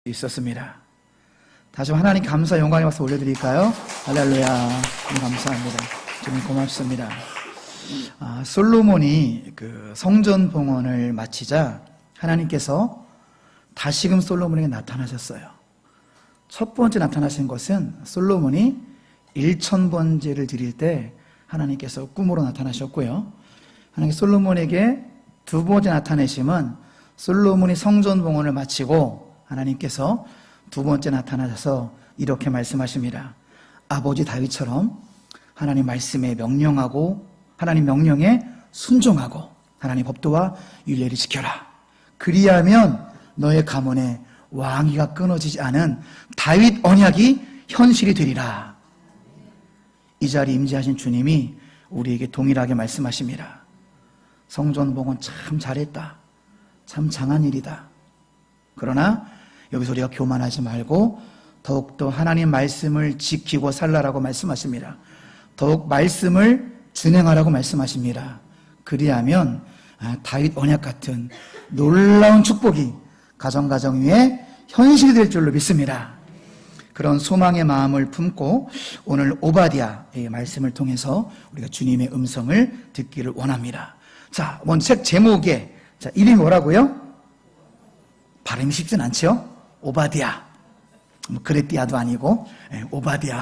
있었습니다. 다시 하나님 감사 영광의 박수 올려드릴까요? 할렐루야. 감사합니다. 주님 고맙습니다. 솔로몬이 그 성전 봉헌을 마치자 하나님께서 다시금 솔로몬에게 나타나셨어요. 첫 번째 나타나신 것은 솔로몬이 1000번제를 드릴 때 하나님께서 꿈으로 나타나셨고요. 하나님 솔로몬에게 두 번째 나타내심은 솔로몬이 성전 봉헌을 마치고 하나님께서 두 번째 나타나셔서 이렇게 말씀하십니다. 아버지 다윗처럼 하나님 말씀에 명령하고 하나님 명령에 순종하고 하나님 법도와 율례를 지켜라. 그리하면 너의 가문에 왕위가 끊어지지 않은 다윗 언약이 현실이 되리라. 이 자리에 임재하신 주님이 우리에게 동일하게 말씀하십니다. 성전 봉헌 참 잘했다. 참 장한 일이다. 그러나 여기서 우리가 교만하지 말고 더욱더 하나님 말씀을 지키고 살라라고 말씀하십니다. 더욱 말씀을 준행하라고 말씀하십니다. 그리하면 다윗 언약 같은 놀라운 축복이 가정 위에 현실이 될 줄로 믿습니다. 그런 소망의 마음을 품고 오늘 오바댜의 말씀을 통해서 우리가 주님의 음성을 듣기를 원합니다. 자, 먼저 책 제목에 이름이 뭐라고요? 발음이 쉽진 않죠? 오바댜. 그레띠아도 아니고 오바댜.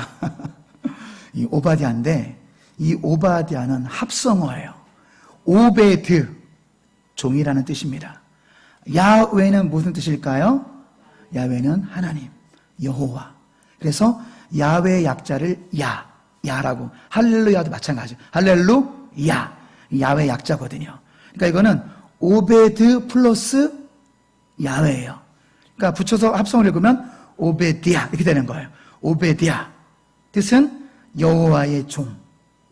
이 오바댜인데 이 오바댜는 합성어예요. 오베드, 종이라는 뜻입니다. 야훼는 무슨 뜻일까요? 야훼는 하나님, 여호와. 그래서 야훼의 약자를 야라고. 할렐루야도 마찬가지죠. 할렐루야. 야훼 약자거든요. 그러니까 이거는 오베드 플러스 야훼예요. 그러니까 붙여서 합성을 읽으면 오베드야 이렇게 되는 거예요. 오베드야. 뜻은 여호와의 종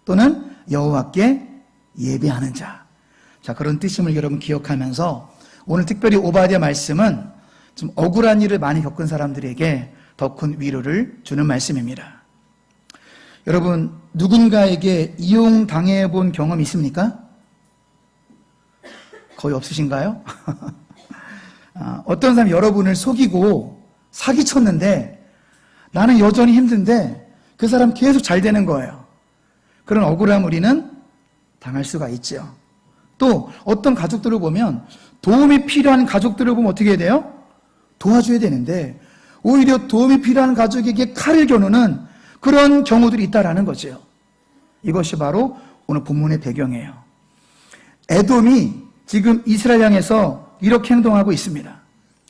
또는 여호와께 예배하는 자. 자, 그런 뜻임을 여러분 기억하면서 오늘 특별히 오바댜 말씀은 좀 억울한 일을 많이 겪은 사람들에게 더 큰 위로를 주는 말씀입니다. 여러분, 누군가에게 이용당해 본 경험 있습니까? 거의 없으신가요? 어떤 사람이 여러분을 속이고 사기쳤는데 나는 여전히 힘든데 그 사람 계속 잘 되는 거예요. 그런 억울함 우리는 당할 수가 있죠. 또 어떤 가족들을 보면 도움이 필요한 가족들을 보면 어떻게 해야 돼요? 도와줘야 되는데 오히려 도움이 필요한 가족에게 칼을 겨누는 그런 경우들이 있다라는 거죠. 이것이 바로 오늘 본문의 배경이에요. 에돔이 지금 이스라엘 향해서 이렇게 행동하고 있습니다.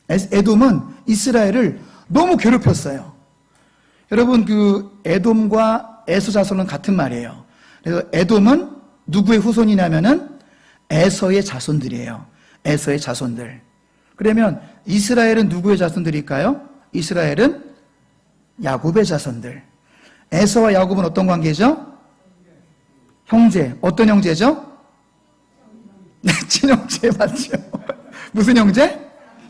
에돔은 이스라엘을 너무 괴롭혔어요. 여러분, 그 에돔과 에서 자손은 같은 말이에요. 그래서 에돔은 누구의 후손이냐면은 에서의 자손들이에요. 에서의 자손들. 그러면 이스라엘은 누구의 자손들일까요? 이스라엘은 야곱의 자손들. 에서와 야곱은 어떤 관계죠? 형제. 어떤 형제죠? 친형제 맞죠? 무슨 형제?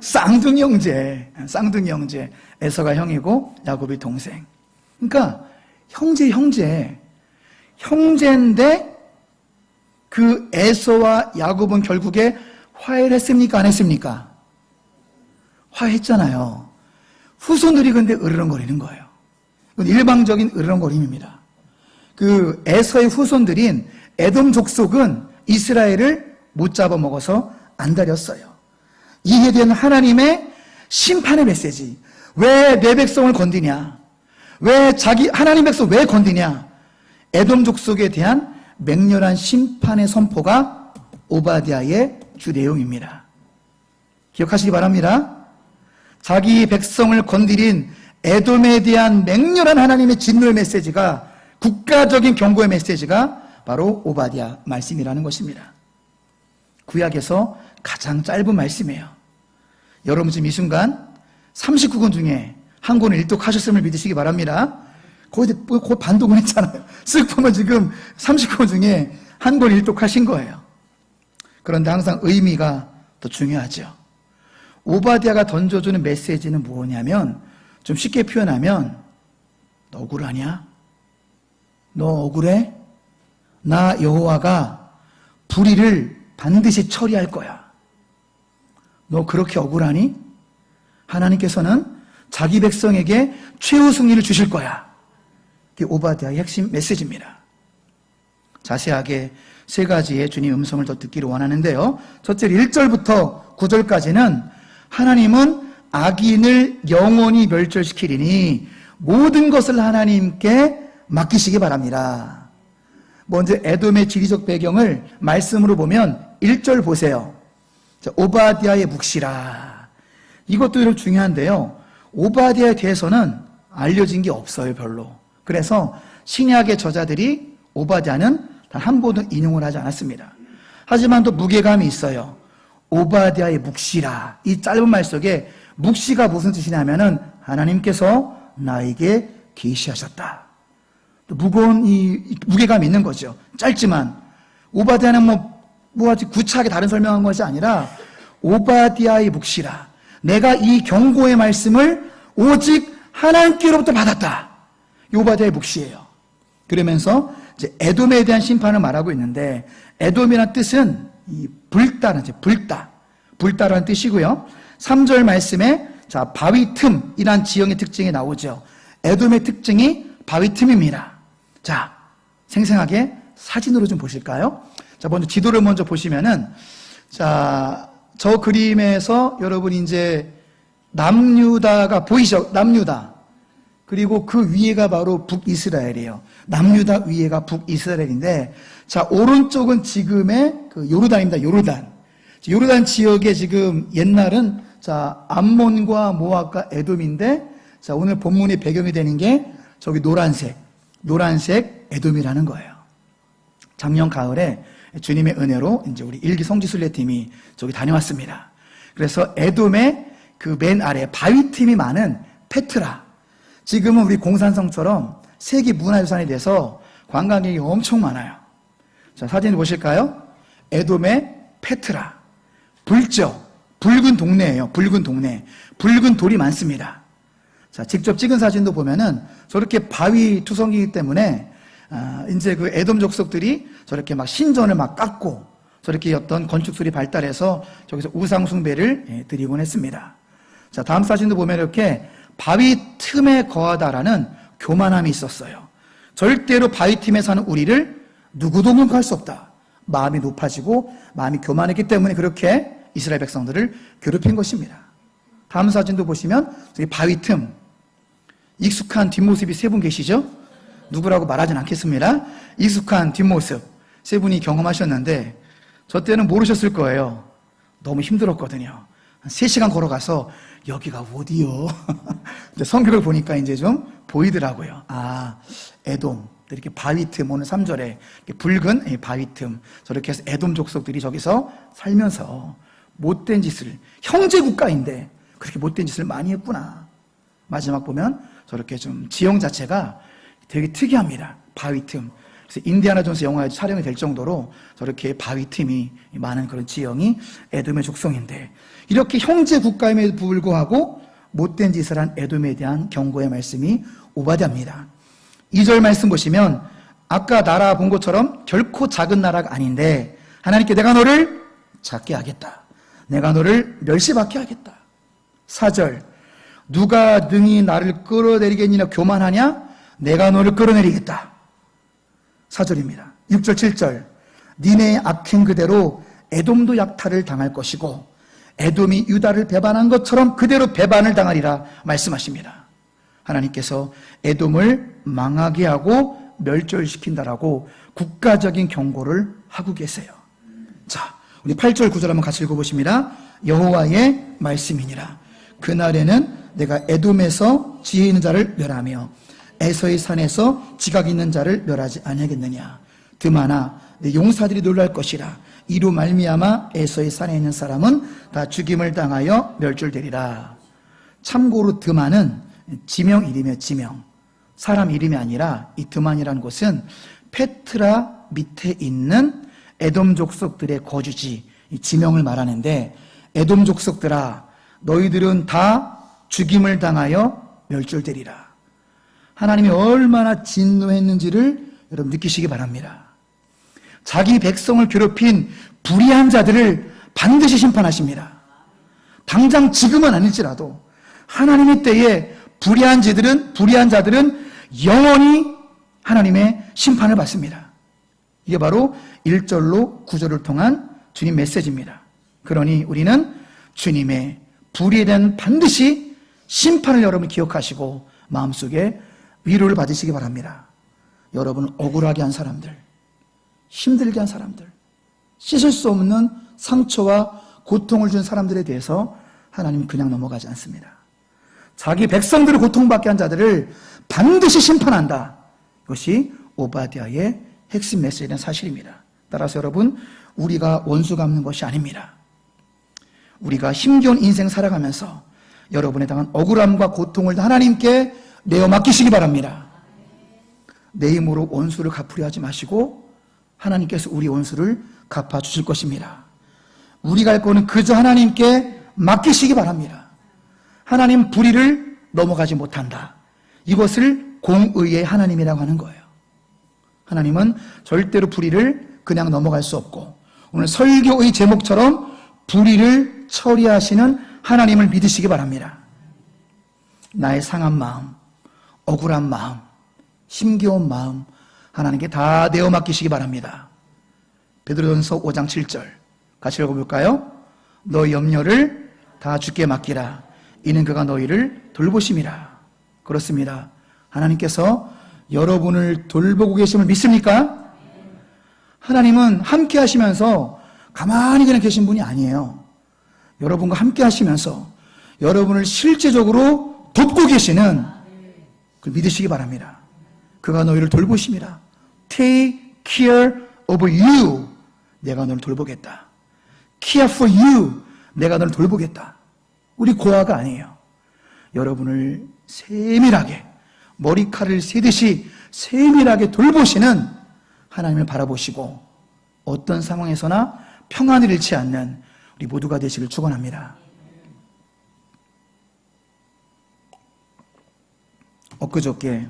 쌍둥이 형제. 쌍둥이 형제. 에서가 형이고 야곱이 동생. 그러니까 형제인데 그 에서와 야곱은 결국에 화해를 했습니까? 안 했습니까? 화해했잖아요. 후손들이 근데 으르렁거리는 거예요. 이건 일방적인 으르렁거림입니다. 그 에서의 후손들인 에돔 족속은 이스라엘을 못 잡아먹어서 안달이었어요. 이에 대한 하나님의 심판의 메시지. 왜 내 백성을 건드냐? 왜 하나님 백성 왜 건드냐? 에돔 족속에 대한 맹렬한 심판의 선포가 오바댜의 주 내용입니다. 기억하시기 바랍니다. 자기 백성을 건드린 에돔에 대한 맹렬한 하나님의 진노의 메시지가 국가적인 경고의 메시지가 바로 오바댜 말씀이라는 것입니다. 구약에서 가장 짧은 말씀이에요. 여러분 지금 이 순간 39권 중에 한 권을 일독하셨음을 믿으시기 바랍니다. 거의 반독은 했잖아요. 쓱 보면 지금 39권 중에 한 권 일독하신 거예요. 그런데 항상 의미가 더 중요하죠. 오바댜가 던져주는 메시지는 뭐냐면 좀 쉽게 표현하면 너 억울하냐? 너 억울해? 나 여호와가 불의를 반드시 처리할 거야. 너 그렇게 억울하니? 하나님께서는 자기 백성에게 최후 승리를 주실 거야. 그게 오바댜의 핵심 메시지입니다. 자세하게 세 가지의 주님 음성을 더 듣기를 원하는데요. 첫째로 1절부터 9절까지는 하나님은 악인을 영원히 멸절시키리니 모든 것을 하나님께 맡기시기 바랍니다. 먼저 에돔의 지리적 배경을 말씀으로 보면 1절 보세요. 자, 오바댜의 묵시라. 이것도 이런 중요한데요. 오바댜에 대해서는 알려진 게 없어요, 별로. 그래서 신약의 저자들이 오바댜는 단 한 번도 인용을 하지 않았습니다. 하지만 또 무게감이 있어요. 오바댜의 묵시라. 이 짧은 말 속에 묵시가 무슨 뜻이냐면은 하나님께서 나에게 계시하셨다. 또 무거운 이 무게감이 있는 거죠. 짧지만 오바댜는 뭐 아주 구차하게 다른 설명한 것이 아니라 오바댜의 묵시라. 내가 이 경고의 말씀을 오직 하나님께로부터 받았다. 오바댜의 묵시예요. 그러면서 이제 에돔에 대한 심판을 말하고 있는데 에돔이라는 뜻은 이 불다라는 불다라는 뜻이고요. 3절 말씀에 자 바위 틈이란 지형의 특징이 나오죠. 에돔의 특징이 바위 틈입니다. 자 생생하게 사진으로 좀 보실까요? 자 먼저 지도를 먼저 보시면은 자 저 그림에서 여러분 이제 남유다가 보이죠? 남유다. 그리고 그 위에가 바로 북이스라엘이에요. 남유다 위에가 북이스라엘인데, 자, 오른쪽은 지금의 그 요르단입니다. 요르단 지역에 지금 옛날은, 자, 암몬과 모압과 에돔인데, 자, 오늘 본문의 배경이 되는 게 저기 노란색 에돔이라는 거예요. 작년 가을에 주님의 은혜로 이제 우리 일기 성지순례팀이 저기 다녀왔습니다. 그래서 에돔의 그 맨 아래 바위틈이 많은 페트라. 지금은 우리 공산성처럼 세계 문화유산이 돼서 관광객이 엄청 많아요. 자, 사진 보실까요? 에돔의 페트라. 붉죠? 붉은 동네예요. 붉은 동네. 붉은 돌이 많습니다. 자, 직접 찍은 사진도 보면은 저렇게 바위 투성이기 때문에 이제 그 에돔 족속들이 저렇게 막 신전을 막 깎고 저렇게 어떤 건축술이 발달해서 저기서 우상숭배를 드리곤 했습니다. 자, 다음 사진도 보면 이렇게 바위 틈에 거하다라는 교만함이 있었어요. 절대로 바위 틈에 사는 우리를 누구도 능가할 수 없다. 마음이 높아지고 마음이 교만했기 때문에 그렇게 이스라엘 백성들을 괴롭힌 것입니다. 다음 사진도 보시면 저기 바위 틈 익숙한 뒷모습이 세 분 계시죠? 누구라고 말하진 않겠습니다. 익숙한 뒷모습 세 분이 경험하셨는데 저 때는 모르셨을 거예요. 너무 힘들었거든요. 한 3시간 걸어가서 여기가 어디요? 성경을 보니까 이제 좀 보이더라고요. 아, 에돔. 이렇게 바위 틈, 오늘 3절에 붉은 바위 틈. 저렇게 해서 에돔 족속들이 저기서 살면서 못된 짓을, 형제 국가인데 그렇게 못된 짓을 많이 했구나. 마지막 보면 저렇게 좀 지형 자체가 되게 특이합니다. 바위 틈. 그래서 인디아나 존스 영화에 촬영이 될 정도로 저렇게 바위 틈이 많은 그런 지형이 에돔의 족속인데 이렇게 형제 국가임에도 불구하고 못된 짓을 한 에돔에 대한 경고의 말씀이 오바댜입니다. 2절 말씀 보시면 아까 나라 본 것처럼 결코 작은 나라가 아닌데 하나님께 내가 너를 작게 하겠다. 내가 너를 멸시받게 하겠다. 4절 누가 능히 나를 끌어내리겠느냐 교만하냐? 내가 너를 끌어내리겠다. 4절입니다. 6절 7절 니네의 악행 그대로 에돔도 약탈을 당할 것이고 에돔이 유다를 배반한 것처럼 그대로 배반을 당하리라 말씀하십니다. 하나님께서 에돔을 망하게 하고 멸절시킨다라고 국가적인 경고를 하고 계세요. 자, 우리 8절 9절 한번 같이 읽어보십니다. 여호와의 말씀이니라. 그날에는 내가 에돔에서 지혜 있는 자를 멸하며 에서의 산에서 지각 있는 자를 멸하지 아니하겠느냐. 드마나 내 용사들이 놀랄 것이라. 이로 말미암아 에서의 산에 있는 사람은 다 죽임을 당하여 멸절되리라. 참고로 드마는 지명 이름이에요. 지명. 사람 이름이 아니라 이 드만이라는 곳은 페트라 밑에 있는 에돔 족속들의 거주지, 이 지명을 말하는데 에돔 족속들아 너희들은 다 죽임을 당하여 멸절되리라. 하나님이 얼마나 진노했는지를 여러분 느끼시기 바랍니다. 자기 백성을 괴롭힌 불의한 자들을 반드시 심판하십니다. 당장 지금은 아닐지라도 하나님의 때에 불의한 자들은 영원히 하나님의 심판을 받습니다. 이게 바로 1절로 9절을 통한 주님 메시지입니다. 그러니 우리는 주님의 불의에 대한 반드시 심판을 여러분 기억하시고 마음속에 위로를 받으시기 바랍니다. 여러분 억울하게 한 사람들, 힘들게 한 사람들, 씻을 수 없는 상처와 고통을 준 사람들에 대해서 하나님은 그냥 넘어가지 않습니다. 자기 백성들을 고통받게 한 자들을 반드시 심판한다. 이것이 오바댜의 핵심 메시지는 사실입니다. 따라서 여러분, 우리가 원수 갚는 것이 아닙니다. 우리가 힘겨운 인생 살아가면서 여러분에 당한 억울함과 고통을 하나님께 내어 맡기시기 바랍니다. 내 힘으로 원수를 갚으려 하지 마시고 하나님께서 우리 원수를 갚아주실 것입니다. 우리가 할 거는 그저 하나님께 맡기시기 바랍니다. 하나님 불의를 넘어가지 못한다. 이것을 공의의 하나님이라고 하는 거예요. 하나님은 절대로 불의를 그냥 넘어갈 수 없고, 오늘 설교의 제목처럼 불의를 처리하시는 하나님을 믿으시기 바랍니다. 나의 상한 마음, 억울한 마음, 힘겨운 마음 하나님께 다 내어 맡기시기 바랍니다. 베드로전서 5장 7절 같이 읽어볼까요? 너희 염려를 다 주께 맡기라. 이는 그가 너희를 돌보심이라. 그렇습니다. 하나님께서 여러분을 돌보고 계심을 믿습니까? 하나님은 함께 하시면서 가만히 그냥 계신 분이 아니에요. 여러분과 함께 하시면서 여러분을 실제적으로 돕고 계시는, 그걸 믿으시기 바랍니다. 그가 너희를 돌보심이라. Take care of you. 내가 너를 돌보겠다. Care for you. 내가 너를 돌보겠다. 우리 고아가 아니에요. 여러분을 세밀하게, 머리칼을 세듯이 세밀하게 돌보시는 하나님을 바라보시고 어떤 상황에서나 평안을 잃지 않는 우리 모두가 되시길 축원합니다. 엊그저께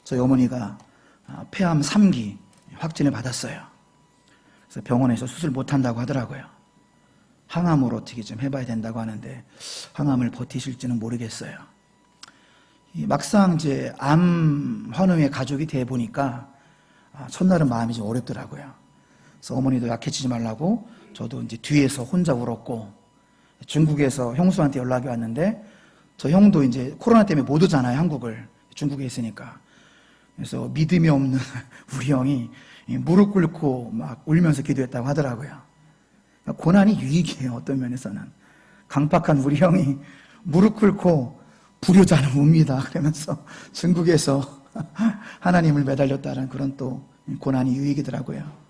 저희 어머니가 폐암 3기 확진을 받았어요. 그래서 병원에서 수술 못한다고 하더라고요. 항암으로 어떻게 좀 해봐야 된다고 하는데 항암을 버티실지는 모르겠어요. 막상 이제 암 환우의 가족이 돼 보니까 첫날은 마음이 좀 어렵더라고요. 그래서 어머니도 약해지지 말라고 저도 이제 뒤에서 혼자 울었고, 중국에서 형수한테 연락이 왔는데 저 형도 이제 코로나 때문에 못 오잖아요, 한국을. 중국에 있으니까. 그래서 믿음이 없는 우리 형이 무릎 꿇고 막 울면서 기도했다고 하더라고요. 고난이 유익이에요, 어떤 면에서는. 강팍한 우리 형이 무릎 꿇고 불효자는 웁니다. 그러면서 중국에서 하나님을 매달렸다는 그런 또 고난이 유익이더라고요.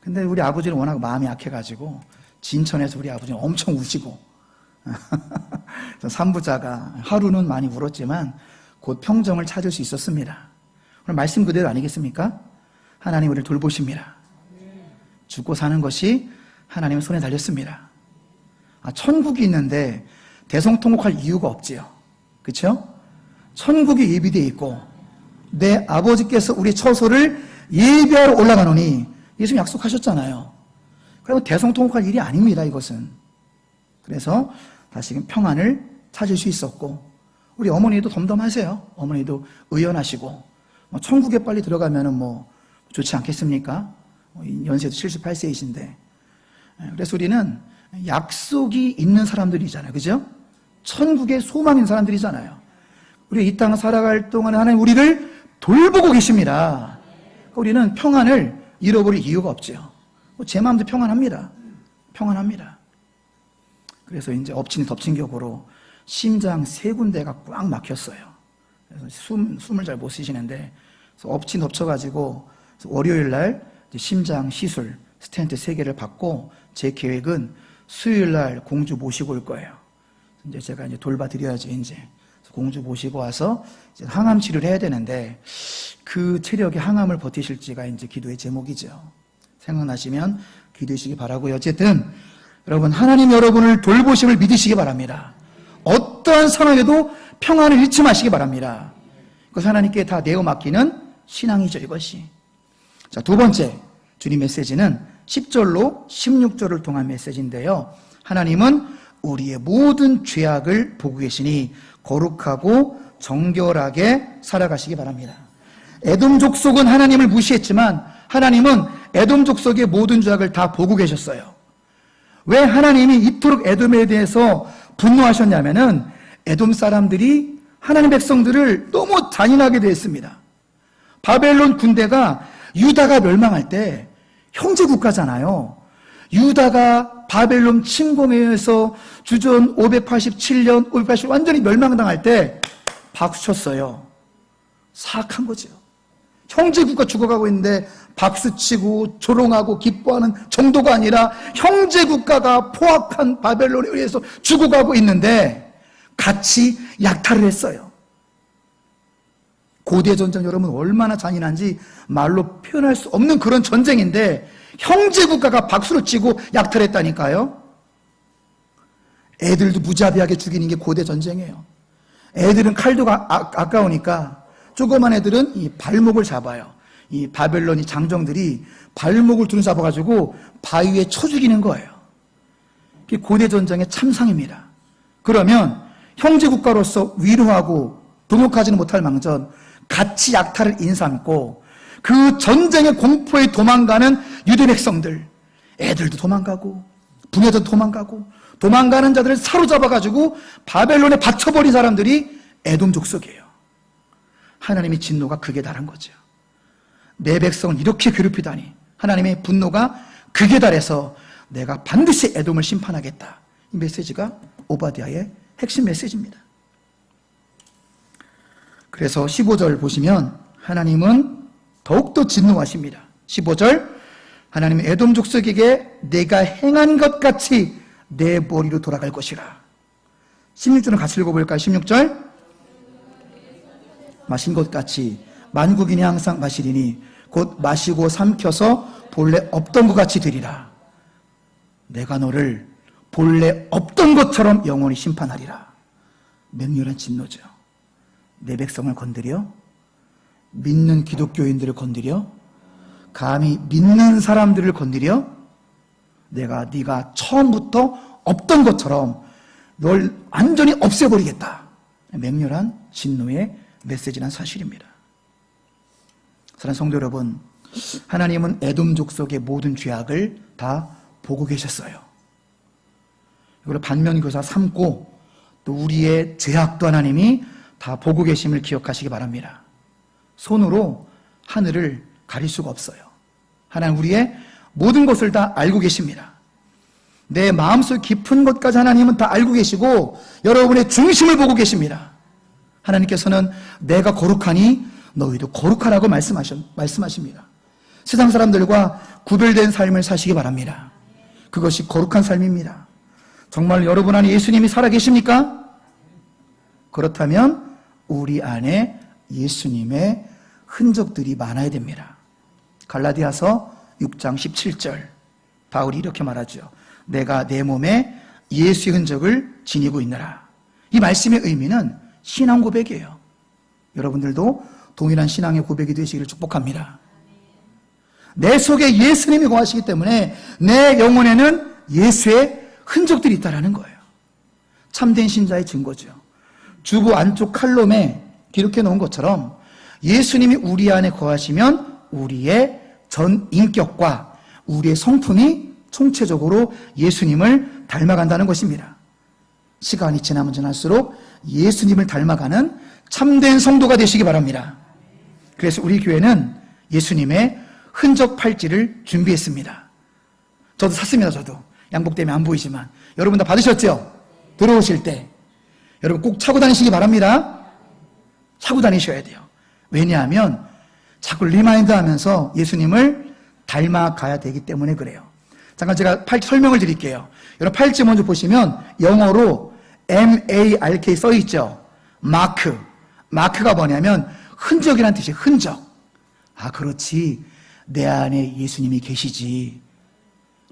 근데 우리 아버지는 워낙 마음이 약해가지고 진천에서 우리 아버지는 엄청 우시고 산부자가 하루는 많이 울었지만 곧 평정을 찾을 수 있었습니다. 오늘 말씀 그대로 아니겠습니까? 하나님 우리를 돌보십니다. 죽고 사는 것이 하나님의 손에 달렸습니다. 천국이 있는데 대성통곡할 이유가 없지요. 그렇죠? 천국이 예비되어 있고 내 아버지께서 우리 처소를 예비하러 올라가노니 예수님 약속하셨잖아요. 그리고 대성통곡할 일이 아닙니다, 이것은. 그래서 다시금 평안을 찾을 수 있었고, 우리 어머니도 덤덤하세요. 어머니도 의연하시고, 천국에 빨리 들어가면은 좋지 않겠습니까? 연세도 78세이신데. 그래서 우리는 약속이 있는 사람들이잖아요. 그죠? 천국에 소망 있는 사람들이잖아요. 우리 이 땅 살아갈 동안에 하나님 우리를 돌보고 계십니다. 우리는 평안을 잃어버릴 이유가 없죠. 제 마음도 평안합니다. 평안합니다. 그래서 이제 엎친 덮친 격으로 심장 3군데가 꽉 막혔어요. 그래서 숨을 잘 못 쉬시는데, 엎친 덮쳐가지고 월요일 날 심장 시술 스텐트 3개를 받고, 제 계획은 수요일 날 공주 모시고 올 거예요. 이제 제가 이제 돌봐드려야지, 이제. 공주 모시고 와서 이제 항암 치료를 해야 되는데, 그 체력이 항암을 버티실지가 이제 기도의 제목이죠. 생각나시면 기도해 주시기 바라고요. 어쨌든 여러분, 하나님 여러분을 돌보심을 믿으시기 바랍니다. 어떠한 상황에도 평안을 잃지 마시기 바랍니다. 그것을 하나님께 다 내어 맡기는 신앙이죠, 이것이. 자, 두 번째 주님 메시지는 10절로 16절을 통한 메시지인데요. 하나님은 우리의 모든 죄악을 보고 계시니 거룩하고 정결하게 살아가시기 바랍니다. 에돔 족속은 하나님을 무시했지만 하나님은 에돔 족속의 모든 죄악을 다 보고 계셨어요. 왜 하나님이 이토록 에돔에 대해서 분노하셨냐면은 에돔 사람들이 하나님 백성들을 너무 잔인하게 대했습니다. 바벨론 군대가 유다가 멸망할 때 형제 국가잖아요. 유다가 바벨론 침공에 의해서 주전 587년, 580 완전히 멸망당할 때 박수쳤어요. 사악한 거죠. 형제 국가 죽어가고 있는데 박수치고 조롱하고 기뻐하는 정도가 아니라 형제 국가가 포악한 바벨론에 의해서 죽어가고 있는데 같이 약탈을 했어요. 고대 전쟁 여러분 얼마나 잔인한지 말로 표현할 수 없는 그런 전쟁인데 형제 국가가 박수를 치고 약탈했다니까요. 애들도 무자비하게 죽이는 게 고대 전쟁이에요. 애들은 칼도 아까우니까 조그만 애들은 이 발목을 잡아요. 이 바벨론이 장정들이 발목을 두루 잡아가지고 바위에 쳐 죽이는 거예요. 그게 고대 전쟁의 참상입니다. 그러면 형제 국가로서 위로하고 동역하지는 못할 망정 같이 약탈을 인삼고 그 전쟁의 공포에 도망가는 유대 백성들, 애들도 도망가고 부녀도 도망가고 도망가는 자들을 사로잡아가지고 바벨론에 바쳐버린 사람들이 에돔 족속이에요. 하나님의 진노가 극에 달한 거죠. 내 백성을 이렇게 괴롭히다니 하나님의 분노가 극에 달해서 내가 반드시 에돔을 심판하겠다. 이 메시지가 오바댜의 핵심 메시지입니다. 그래서 15절 보시면 하나님은 더욱더 진노하십니다. 15절 하나님은 에돔 족속에게 내가 행한 것 같이 내 머리로 돌아갈 것이라. 16절은 같이 읽어볼까요? 16절 마신 것 같이 만국인이 항상 마시리니 곧 마시고 삼켜서 본래 없던 것 같이 되리라. 내가 너를 본래 없던 것처럼 영원히 심판하리라. 맹렬한 진노죠. 내 백성을 건드려? 믿는 기독교인들을 건드려? 감히 믿는 사람들을 건드려? 네가 처음부터 없던 것처럼 널 완전히 없애버리겠다. 맹렬한 진노의 메시지란 사실입니다. 사랑하는 성도 여러분, 하나님은 에돔 족속의 모든 죄악을 다 보고 계셨어요. 이걸 반면교사 삼고 또 우리의 죄악도 하나님이 다 보고 계심을 기억하시기 바랍니다. 손으로 하늘을 가릴 수가 없어요. 하나님 우리의 모든 것을 다 알고 계십니다. 내 마음속 깊은 것까지 하나님은 다 알고 계시고 여러분의 중심을 보고 계십니다. 하나님께서는 내가 거룩하니 너희도 거룩하라고 말씀하십니다. 세상 사람들과 구별된 삶을 사시기 바랍니다. 그것이 거룩한 삶입니다. 정말 여러분 안에 예수님이 살아계십니까? 그렇다면 우리 안에 예수님의 흔적들이 많아야 됩니다. 갈라디아서 6장 17절 바울이 이렇게 말하죠. 내가 내 몸에 예수의 흔적을 지니고 있노라. 이 말씀의 의미는 신앙 고백이에요. 여러분들도 동일한 신앙의 고백이 되시기를 축복합니다. 내 속에 예수님이 거하시기 때문에 내 영혼에는 예수의 흔적들이 있다는 거예요. 참된 신자의 증거죠. 주보 안쪽 칼럼에 기록해 놓은 것처럼 예수님이 우리 안에 거하시면 우리의 전 인격과 우리의 성품이 총체적으로 예수님을 닮아간다는 것입니다. 시간이 지나면 지날수록 예수님을 닮아가는 참된 성도가 되시기 바랍니다. 그래서 우리 교회는 예수님의 흔적 팔찌를 준비했습니다. 저도 샀습니다. 저도 양복 때문에 안 보이지만 여러분 다 받으셨죠? 들어오실 때 여러분 꼭 차고 다니시기 바랍니다. 차고 다니셔야 돼요. 왜냐하면 자꾸 리마인드 하면서 예수님을 닮아가야 되기 때문에 그래요. 잠깐 제가 팔찌 설명을 드릴게요. 여러분 팔찌 먼저 보시면 영어로 MARK 써있죠. 마크. 마크가 뭐냐면 흔적이라는 뜻이에요. 흔적. 아 그렇지. 내 안에 예수님이 계시지.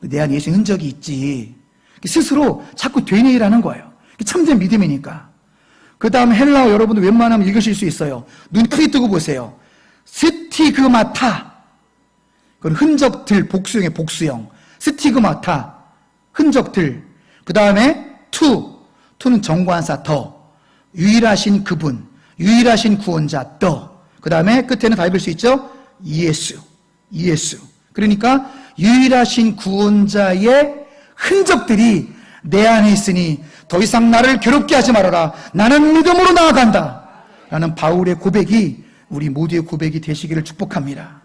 내 안에 예수님 흔적이 있지. 스스로 자꾸 되뇌이라는 거예요. 참된 믿음이니까. 그 다음 헬라어 여러분들 웬만하면 읽으실 수 있어요. 눈 크게 뜨고 보세요. 스티그마타. 그건 흔적들 복수형의 복수형. 스티그마타. 흔적들. 그 다음에 투는 정관사 더, 유일하신 그분, 유일하신 구원자 더, 그 다음에 끝에는 다 읽을 수 있죠? 예수. 그러니까 유일하신 구원자의 흔적들이 내 안에 있으니 더 이상 나를 괴롭게 하지 말아라. 나는 믿음으로 나아간다. 라는 바울의 고백이 우리 모두의 고백이 되시기를 축복합니다.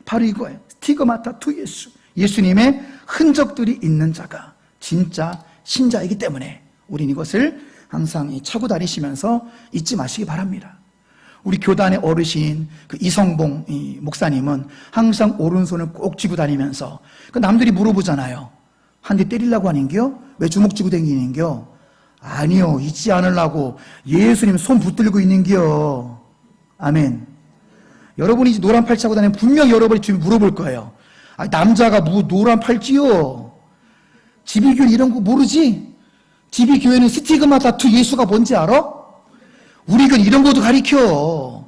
바로 이거예요. 스티그마타 투 예수. 예수님의 흔적들이 있는 자가 진짜 신자이기 때문에 우린 이것을 항상 차고 다니시면서 잊지 마시기 바랍니다. 우리 교단의 어르신 그 이성봉 목사님은 항상 오른손을 꼭 쥐고 다니면서 그 남들이 물어보잖아요. 한 대 때리려고 하는겨? 왜 주먹 쥐고 다니는겨? 아니요, 잊지 않으려고 예수님 손 붙들고 있는겨. 아멘. 여러분이 이제 노란 팔 차고 다니면 분명 여러분이 지금 물어볼 거예요. 아, 남자가 뭐 노란 팔찌요? 집이교회 이런 거 모르지? 집이교회는 스티그마타 투 예수가 뭔지 알아? 우리 교회는 이런 것도 가리켜.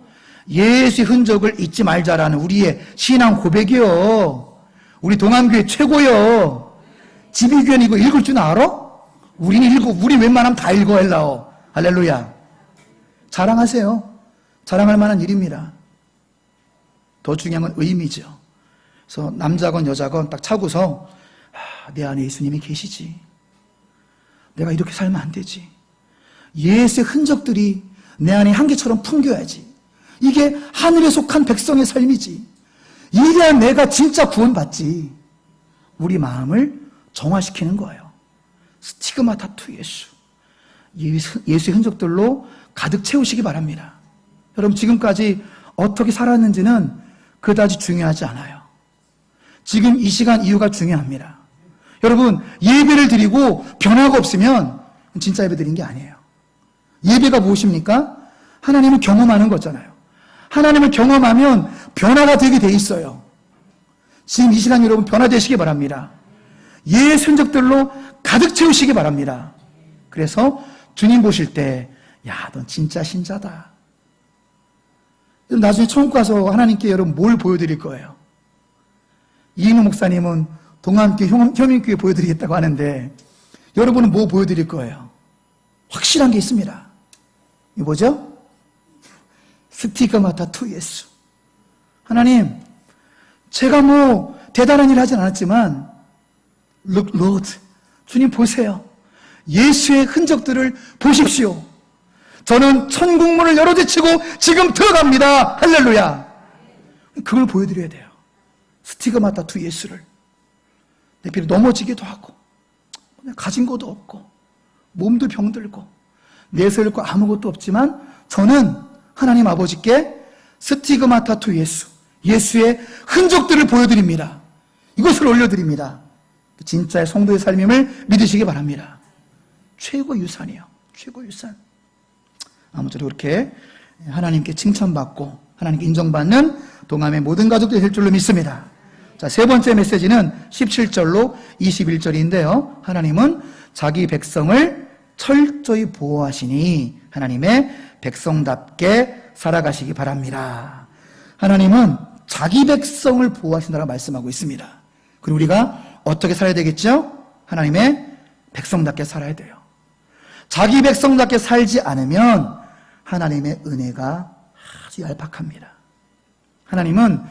예수의 흔적을 잊지 말자라는 우리의 신앙 고백이요. 우리 동안교회 최고요. 집이교회는 이거 읽을 줄 알아? 우리는 읽어. 우리 웬만하면 다 읽어 할라오. 할렐루야. 자랑하세요. 자랑할 만한 일입니다. 더 중요한 건 의미죠. 그래서 남자건 여자건 딱 차고서 내 안에 예수님이 계시지. 내가 이렇게 살면 안 되지. 예수의 흔적들이 내 안에 한계처럼 풍겨야지. 이게 하늘에 속한 백성의 삶이지. 이래야 내가 진짜 구원받지. 우리 마음을 정화시키는 거예요. 스티그마타 투 예수. 예수의 흔적들로 가득 채우시기 바랍니다. 여러분 지금까지 어떻게 살았는지는 그다지 중요하지 않아요. 지금 이 시간 이유가 중요합니다. 여러분 예배를 드리고 변화가 없으면 진짜 예배 드린 게 아니에요. 예배가 무엇입니까? 하나님을 경험하는 거잖아요. 하나님을 경험하면 변화가 되게 돼 있어요. 지금 이 시간 여러분 변화되시기 바랍니다. 예수 흔적들로 가득 채우시기 바랍니다. 그래서 주님 보실 때 야, 넌 진짜 신자다. 나중에 천국 가서 하나님께 여러분 뭘 보여드릴 거예요? 이인우 목사님은 동안교회, 혐인교회 보여드리겠다고 하는데 여러분은 뭐 보여드릴 거예요? 확실한 게 있습니다. 이 뭐죠? 스티그마타 투 예수. 하나님, 제가 뭐 대단한 일을 하진 않았지만 Look, Lord, 주님 보세요. 예수의 흔적들을 보십시오. 저는 천국문을 열어제치고 지금 들어갑니다. 할렐루야. 그걸 보여드려야 돼요. 스티그마타 투 예수를. 내 비록 넘어지기도 하고 가진 것도 없고 몸도 병들고 내세울 거 아무것도 없지만 저는 하나님 아버지께 스티그마타 투 예수, 예수의 흔적들을 보여드립니다. 이것을 올려드립니다. 진짜의 성도의 삶임을 믿으시기 바랍니다. 최고 유산이요. 최고 유산. 아무쪼록 그렇게 하나님께 칭찬받고 하나님께 인정받는 동암의 모든 가족들이 될 줄로 믿습니다. 자, 세 번째 메시지는 17절로 21절인데요. 하나님은 자기 백성을 철저히 보호하시니 하나님의 백성답게 살아가시기 바랍니다. 하나님은 자기 백성을 보호하신다고 말씀하고 있습니다. 그리고 우리가 어떻게 살아야 되겠죠? 하나님의 백성답게 살아야 돼요. 자기 백성답게 살지 않으면 하나님의 은혜가 아주 얄팍합니다. 하나님은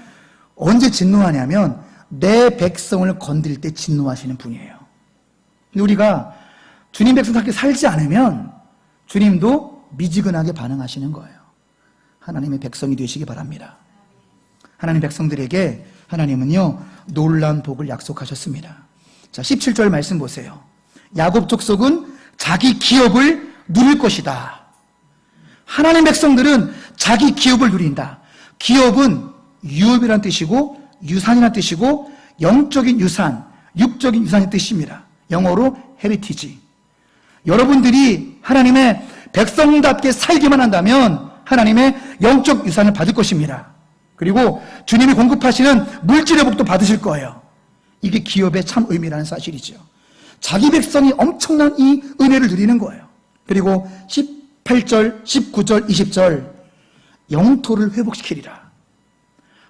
언제 진노하냐면 내 백성을 건드릴 때 진노하시는 분이에요. 근데 우리가 주님 백성답게 살지 않으면 주님도 미지근하게 반응하시는 거예요. 하나님의 백성이 되시기 바랍니다. 하나님 백성들에게 하나님은요 놀라운 복을 약속하셨습니다. 자, 17절 말씀 보세요. 야곱 족속은 자기 기업을 누릴 것이다. 하나님 백성들은 자기 기업을 누린다. 기업은 유업이란 뜻이고 유산이란 뜻이고 영적인 유산, 육적인 유산의 뜻입니다. 영어로 헤리티지. 여러분들이 하나님의 백성답게 살기만 한다면 하나님의 영적 유산을 받을 것입니다. 그리고 주님이 공급하시는 물질의 복도 받으실 거예요. 이게 기업의 참 의미라는 사실이죠. 자기 백성이 엄청난 이 은혜를 누리는 거예요. 그리고 18절, 19절, 20절 영토를 회복시키리라.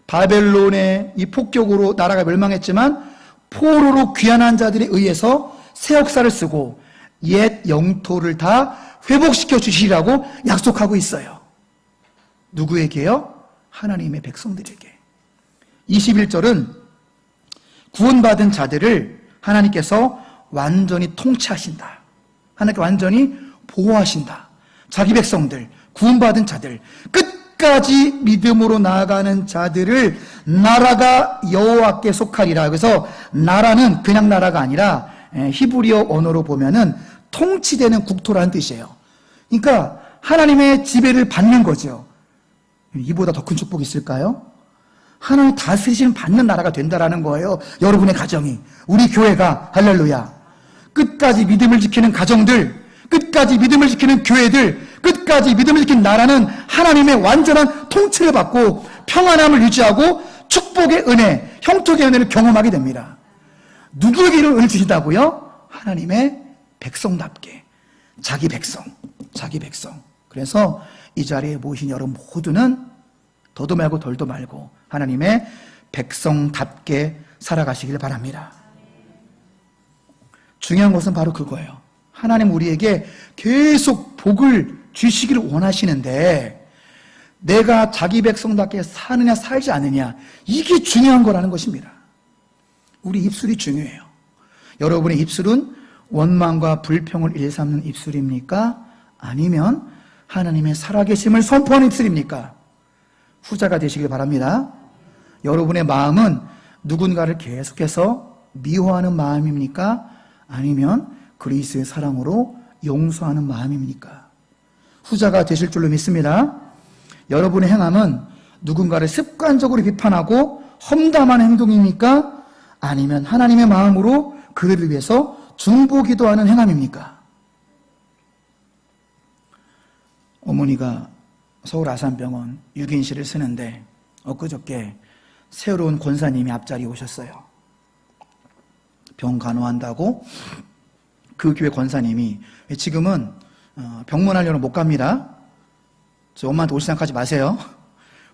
바벨론의 이 폭격으로 나라가 멸망했지만 포로로 귀환한 자들에 의해서 새 역사를 쓰고 옛 영토를 다 회복시켜 주시리라고 약속하고 있어요. 누구에게요? 하나님의 백성들에게. 21절은 구원받은 자들을 하나님께서 완전히 통치하신다. 하나님께 완전히 보호하신다. 자기 백성들, 구원받은 자들, 끝까지 믿음으로 나아가는 자들을 나라가 여호와께 속하리라. 그래서 나라는 그냥 나라가 아니라 히브리어 언어로 보면은 통치되는 국토라는 뜻이에요. 그러니까 하나님의 지배를 받는 거죠. 이보다 더 큰 축복이 있을까요? 하나님 다스리심 받는 나라가 된다라는 거예요. 여러분의 가정이, 우리 교회가. 할렐루야. 끝까지 믿음을 지키는 가정들, 끝까지 믿음을 지키는 교회들, 끝까지 믿음을 지키는 나라는 하나님의 완전한 통치를 받고 평안함을 유지하고 축복의 은혜, 형통의 은혜를 경험하게 됩니다. 누구에게 이런 은혜를 주신다고요? 하나님의 백성답게. 자기 백성. 그래서 이 자리에 모이신 여러분 모두는 더도 말고 덜도 말고 하나님의 백성답게 살아가시길 바랍니다. 중요한 것은 바로 그거예요. 하나님 우리에게 계속 복을 주시기를 원하시는데 내가 자기 백성답게 사느냐 살지 않느냐, 이게 중요한 거라는 것입니다. 우리 입술이 중요해요. 여러분의 입술은 원망과 불평을 일삼는 입술입니까? 아니면 하나님의 살아계심을 선포하는 입술입니까? 후자가 되시길 바랍니다. 여러분의 마음은 누군가를 계속해서 미워하는 마음입니까? 아니면 그리스도의 사랑으로 용서하는 마음입니까? 후자가 되실 줄로 믿습니다. 여러분의 행함은 누군가를 습관적으로 비판하고 험담하는 행동입니까? 아니면 하나님의 마음으로 그들을 위해서 중보기도하는 행함입니까? 어머니가 서울 아산병원 6인실을 쓰는데 엊그저께 새로운 권사님이 앞자리에 오셨어요. 병 간호한다고 그 교회 권사님이 지금은 병문안료는 못 갑니다. 저 엄마한테 올 생각하지 마세요.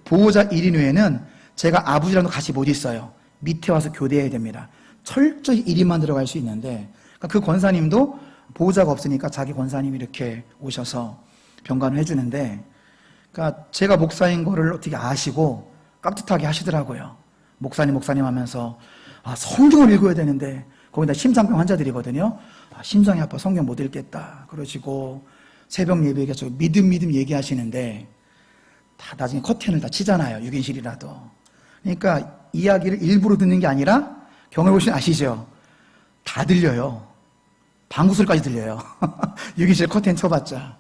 보호자 1인 외에는 제가 아버지랑도 같이 못 있어요. 밑에 와서 교대해야 됩니다. 철저히 1인만 들어갈 수 있는데 그 권사님도 보호자가 없으니까 자기 권사님이 이렇게 오셔서 병간호 해주는데, 그러니까 제가 목사인 거를 어떻게 아시고 깍듯하게 하시더라고요. 목사님 하면서 성경을 읽어야 되는데 거기다 심장병 환자들이거든요. 심장이 아파 성경 못 읽겠다 그러시고 새벽 예배에 저 믿음 얘기하시는데 다 나중에 커튼을 다 치잖아요. 6인실이라도. 그러니까 이야기를 일부러 듣는 게 아니라 경험해 보시면 아시죠? 다 들려요. 방구소리까지 들려요. 6인실 커튼 쳐봤자.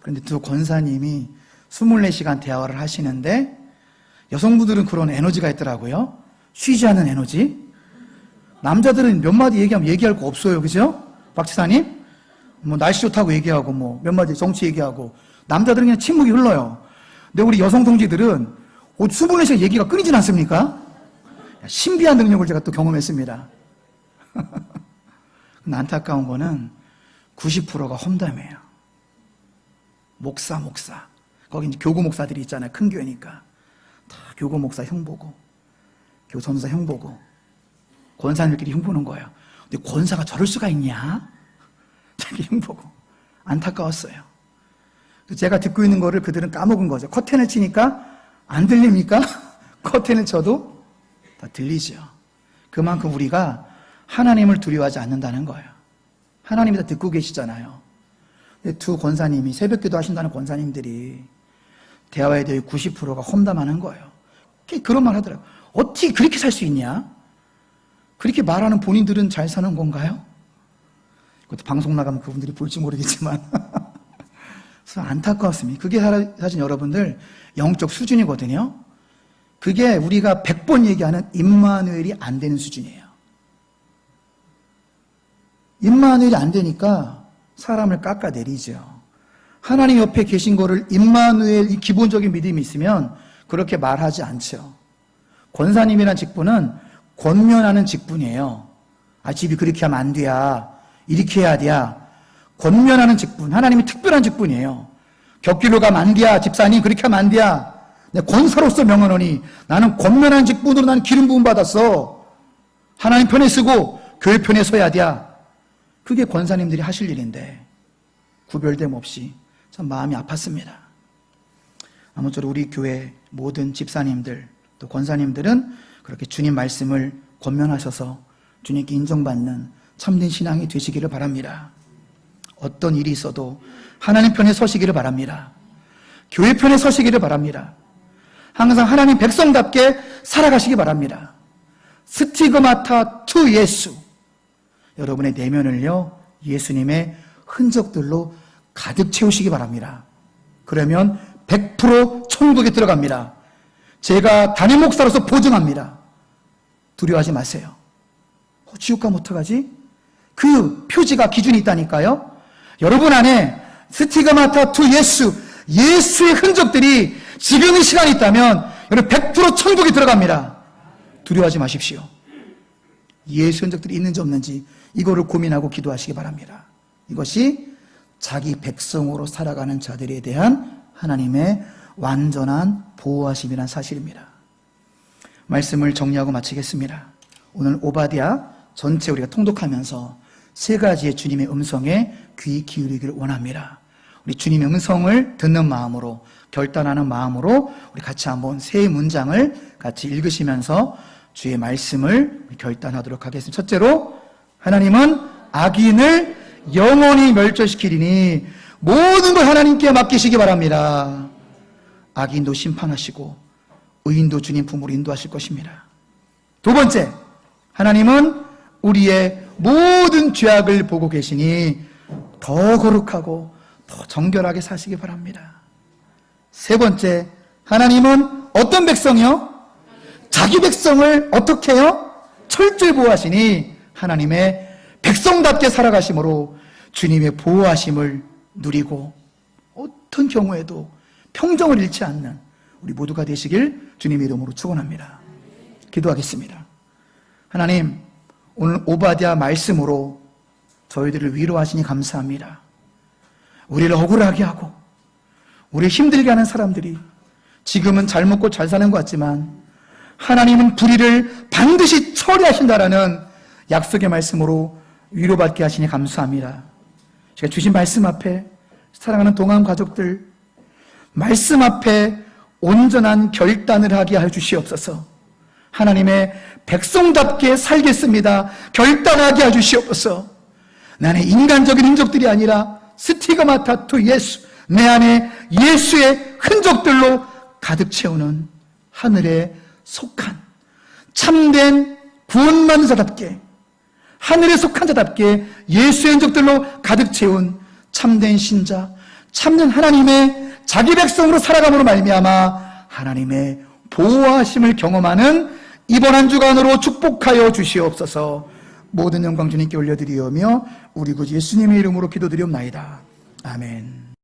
그런데 두 권사님이 24시간 대화를 하시는데 여성분들은 그런 에너지가 있더라고요. 쉬지 않는 에너지. 남자들은 몇 마디 얘기하면 얘기할 거 없어요. 그죠? 박 지사님? 날씨 좋다고 얘기하고 몇 마디 정치 얘기하고, 남자들은 그냥 침묵이 흘러요. 근데 우리 여성 동지들은 24시간 얘기가 끊이진 않습니까? 신비한 능력을 제가 또 경험했습니다. 안타까운 거는 90%가 험담이에요. 목사. 거기 이제 교구 목사들이 있잖아요. 큰 교회니까. 다 교구 목사 형 보고, 교구 전도사 형 보고, 권사님들끼리 형 보는 거예요. 근데 권사가 저럴 수가 있냐? 자기 형 보고. 안타까웠어요. 제가 듣고 있는 거를 그들은 까먹은 거죠. 커튼을 치니까 안 들립니까? 커튼을 쳐도 다 들리죠. 그만큼 우리가 하나님을 두려워하지 않는다는 거예요. 하나님이 다 듣고 계시잖아요. 두 권사님이 새벽기도 하신다는 권사님들이 대화에 대해 90%가 험담하는 거예요. 그런 말 하더라고요. 어떻게 그렇게 살 수 있냐? 그렇게 말하는 본인들은 잘 사는 건가요? 그것도 방송 나가면 그분들이 볼지 모르겠지만 그래서 안타까웠습니다. 그게 사실 여러분들 영적 수준이거든요. 그게 우리가 100번 얘기하는 임마누엘이 안 되는 수준이에요. 임마누엘이 안 되니까 사람을 깎아내리죠. 하나님 옆에 계신 거를 임마누엘, 이 기본적인 믿음이 있으면 그렇게 말하지 않죠. 권사님이란 직분은 권면하는 직분이에요. 집이 그렇게 하면 안 돼야, 이렇게 해야 돼야. 권면하는 직분, 하나님이 특별한 직분이에요. 곁길로 가면 안 돼야, 집사님 그렇게 하면 안 돼야. 내 권사로서 명하노니 나는 권면하는 직분으로 나는 기름 부음 받았어. 하나님 편에 쓰고 교회 편에 서야 돼야. 그게 권사님들이 하실 일인데 구별됨 없이 참 마음이 아팠습니다. 아무쪼록 우리 교회 모든 집사님들 또 권사님들은 그렇게 주님 말씀을 권면하셔서 주님께 인정받는 참된 신앙이 되시기를 바랍니다. 어떤 일이 있어도 하나님 편에 서시기를 바랍니다. 교회 편에 서시기를 바랍니다. 항상 하나님 백성답게 살아가시기 바랍니다. 스티그마타 투 예수. 여러분의 내면을요, 예수님의 흔적들로 가득 채우시기 바랍니다. 그러면 100% 천국에 들어갑니다. 제가 담임 목사로서 보증합니다. 두려워하지 마세요. 지옥 가면 어떡하지? 그 표지가 기준이 있다니까요. 여러분 안에 스티그마타 투 예수, 예수의 흔적들이 지금 이 시간이 있다면 여러분 100% 천국에 들어갑니다. 두려워하지 마십시오. 예수 흔적들이 있는지 없는지 이거를 고민하고 기도하시기 바랍니다. 이것이 자기 백성으로 살아가는 자들에 대한 하나님의 완전한 보호하심이란 사실입니다. 말씀을 정리하고 마치겠습니다. 오늘 오바댜 전체 우리가 통독하면서 세 가지의 주님의 음성에 귀 기울이기를 원합니다. 우리 주님의 음성을 듣는 마음으로, 결단하는 마음으로 우리 같이 한번 세 문장을 같이 읽으시면서 주의 말씀을 결단하도록 하겠습니다. 첫째로, 하나님은 악인을 영원히 멸절시키리니 모든 걸 하나님께 맡기시기 바랍니다. 악인도 심판하시고 의인도 주님 품으로 인도하실 것입니다. 두 번째, 하나님은 우리의 모든 죄악을 보고 계시니 더 거룩하고 더 정결하게 사시기 바랍니다. 세 번째, 하나님은 어떤 백성이요? 자기 백성을 어떻게 해요? 철저히 보호하시니 하나님의 백성답게 살아가심으로 주님의 보호하심을 누리고 어떤 경우에도 평정을 잃지 않는 우리 모두가 되시길 주님의 이름으로 축원합니다. 기도하겠습니다. 하나님, 오늘 오바댜 말씀으로 저희들을 위로하시니 감사합니다. 우리를 억울하게 하고 우리를 힘들게 하는 사람들이 지금은 잘 먹고 잘 사는 것 같지만 하나님은 불의를 반드시 처리하신다라는 약속의 말씀으로 위로받게 하시니 감사합니다. 제가 주신 말씀 앞에 사랑하는 동안 가족들, 말씀 앞에 온전한 결단을 하게 하여 주시옵소서. 하나님의 백성답게 살겠습니다. 결단하게 하여 주시옵소서. 나는 인간적인 흔적들이 아니라 스티그마타 투 예수, 내 안에 예수의 흔적들로 가득 채우는 하늘에 속한 참된 구원받는 자답게, 하늘에 속한 자답게 예수의 흔적들로 가득 채운 참된 신자, 참된 하나님의 자기 백성으로 살아감으로 말미암아 하나님의 보호하심을 경험하는 이번 한 주간으로 축복하여 주시옵소서. 모든 영광 주님께 올려드리오며 우리 구 예수님의 이름으로 기도드리옵나이다. 아멘.